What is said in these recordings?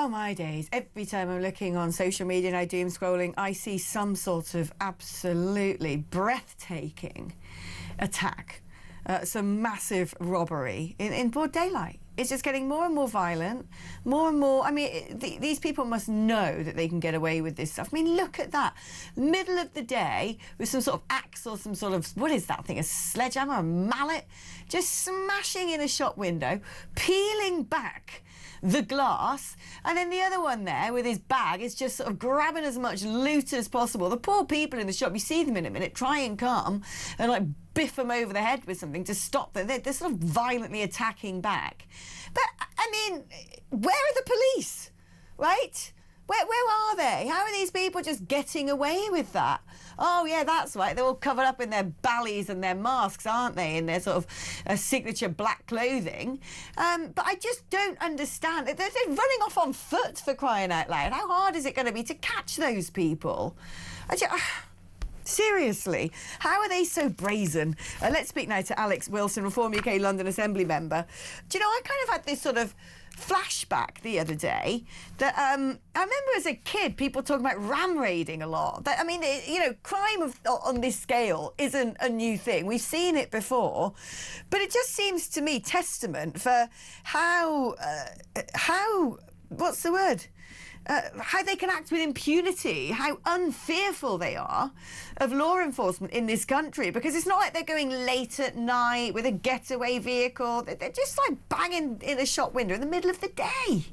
Oh, my days. Every time I'm looking on social media and I doom scrolling, I see some sort of absolutely breathtaking attack, some massive robbery in broad daylight. It's just getting more and more violent, more and more. I mean, these people must know that they can get away with this stuff. I mean, look at that. Middle of the day with some sort of axe or some sort of, what is that thing, a sledgehammer, a mallet, just smashing in a shop window, peeling back the glass, and then the other one there with his bag is just sort of grabbing as much loot as possible. The poor people in the shop, you see them in a minute, try and come and like biff them over the head with something to stop them. They're sort of violently attacking back. But, I mean, where are the police, right? Where are they? How are these people just getting away with that? Oh, yeah, that's right. They're all covered up in their ballies and their masks, aren't they? In their sort of signature black clothing. But I just don't understand. They're running off on foot, for crying out loud. How hard is it going to be to catch those people? Seriously, how are they so brazen? Let's speak now to Alex Wilson, Reform UK London Assembly member. Do you know, I kind of had this sort of flashback the other day that I remember as a kid people talking about ram raiding a lot. That, I mean, you know, crime on this scale isn't a new thing. We've seen it before, but it just seems to me testament for how what's the word? How they can act with impunity, how unfearful they are of law enforcement in this country, because it's not like they're going late at night with a getaway vehicle. They're just like banging in a shop window in the middle of the day.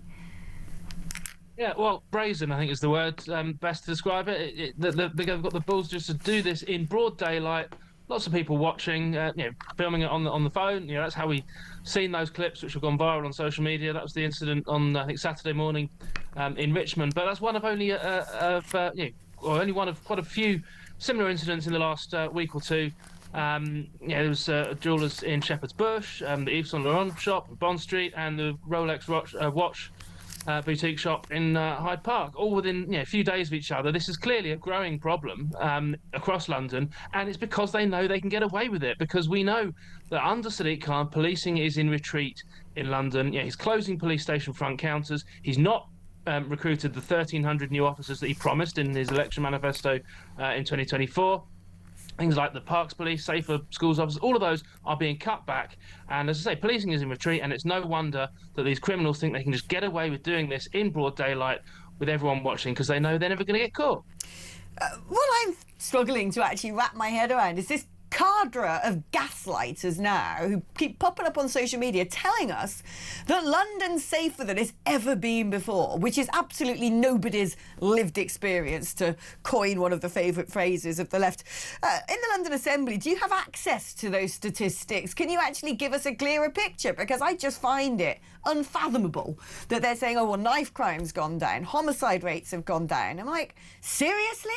Yeah, well, brazen, I think, is the word best to describe it. They've got the balls just to do this in broad daylight. Lots of people watching, you know, filming it on the phone. You know, that's how we seen those clips which have gone viral on social media. That was the incident on, I think, Saturday morning in Richmond. But that's one of only only one of quite a few similar incidents in the last week or two. There was a jewellers in Shepherd's Bush, the Yves and Laurent shop on Bond Street, and the Rolex watch boutique shop in Hyde Park, all within a few days of each other. This is clearly a growing problem across London, and it's because they know they can get away with it, because we know that under Sadiq Khan, policing is in retreat in London. He's closing police station front counters. He's not recruited the 1,300 new officers that he promised in his election manifesto in 2024. Things like the Parks Police, Safer Schools officers, all of those are being cut back. And as I say, policing is in retreat, and it's no wonder that these criminals think they can just get away with doing this in broad daylight with everyone watching, because they know they're never going to get caught. What I'm struggling to actually wrap my head around is this cadre of gaslighters now who keep popping up on social media telling us that London's safer than it's ever been before, which is absolutely nobody's lived experience, to coin one of the favourite phrases of the left. In the London Assembly, do you have access to those statistics? Can you actually give us a clearer picture? Because I just find it unfathomable that they're saying, oh, well, knife crime's gone down, homicide rates have gone down. I'm like, seriously?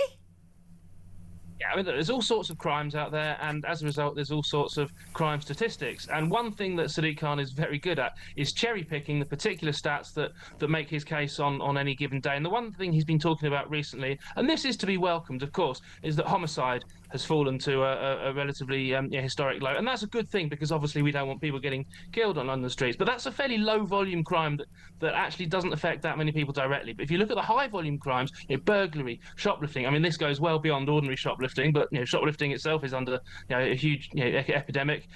Yeah, I mean, there's all sorts of crimes out there, and as a result, there's all sorts of crime statistics. And one thing that Sadiq Khan is very good at is cherry-picking the particular stats that make his case on any given day. And the one thing he's been talking about recently, and this is to be welcomed, of course, is that homicide has fallen to a relatively historic low. And that's a good thing, because obviously we don't want people getting killed on London streets. But that's a fairly low-volume crime that actually doesn't affect that many people directly. But if you look at the high-volume crimes, burglary, shoplifting, I mean, this goes well beyond ordinary shoplifting, but shoplifting itself is under a huge epidemic.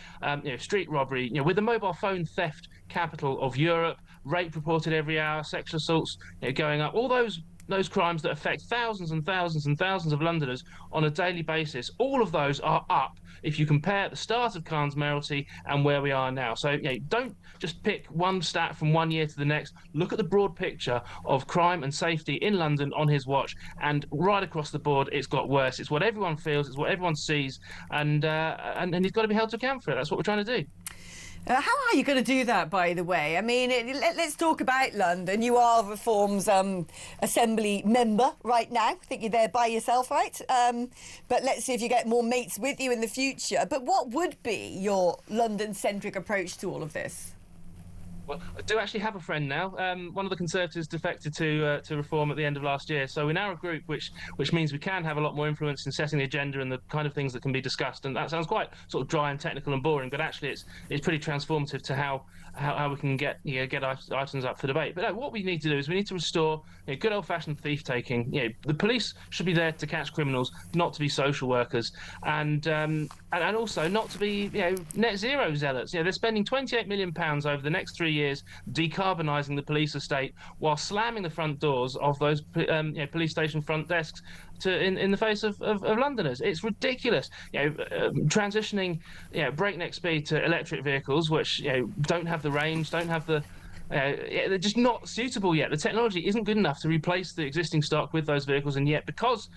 Street robbery, with the mobile phone theft capital of Europe, rape reported every hour, sexual assaults going up, all those crimes that affect thousands and thousands and thousands of Londoners on a daily basis, all of those are up if you compare the start of Khan's mayoralty and where we are now. So don't just pick one stat from one year to the next. Look at the broad picture of crime and safety in London on his watch, and right across the board, it's got worse. It's what everyone feels, it's what everyone sees, and he's got to be held to account for it. That's what we're trying to do. How are you going to do that, by the way? I mean, let's talk about London. You are Reform's Assembly member right now. I think you're there by yourself, right? But let's see if you get more mates with you in the future. But what would be your London-centric approach to all of this? Well, I do actually have a friend now. One of the Conservatives defected to Reform at the end of last year. So we're now a group which means we can have a lot more influence in setting the agenda and the kind of things that can be discussed. And that sounds quite sort of dry and technical and boring, but actually it's pretty transformative to how how we can get items up for debate. But no, what we need to do is we need to restore good old-fashioned thief taking. The police should be there to catch criminals, not to be social workers, and also not to be net zero zealots. They're spending £28 million over the next 3 years decarbonising the police estate while slamming the front doors of those police station front desks in the face of Londoners. It's ridiculous. Transitioning breakneck speed to electric vehicles, which don't have the range, don't have the they're just not suitable yet. The technology isn't good enough to replace the existing stock with those vehicles, and yet because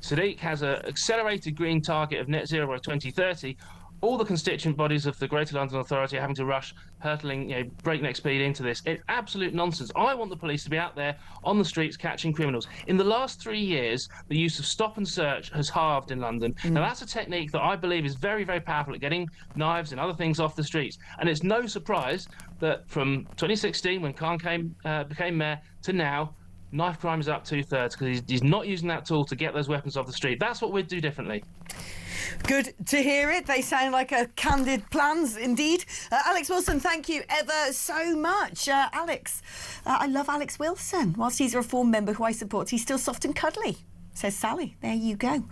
Sadiq has an accelerated green target of net zero by 2030, all the constituent bodies of the Greater London Authority are having to rush, hurtling breakneck speed into this. It's absolute nonsense. I want the police to be out there on the streets catching criminals. In the last 3 years, the use of stop and search has halved in London. Now, that's a technique that I believe is very, very powerful at getting knives and other things off the streets. And it's no surprise that from 2016, when Khan became mayor, to now, knife crime is up 2/3 because he's not using that tool to get those weapons off the street. That's what we'd do differently. Good to hear it. They sound like candid plans indeed. Alex Wilson, thank you ever so much. Alex, I love Alex Wilson. Whilst he's a Reform member who I support, he's still soft and cuddly, says Sally. There you go.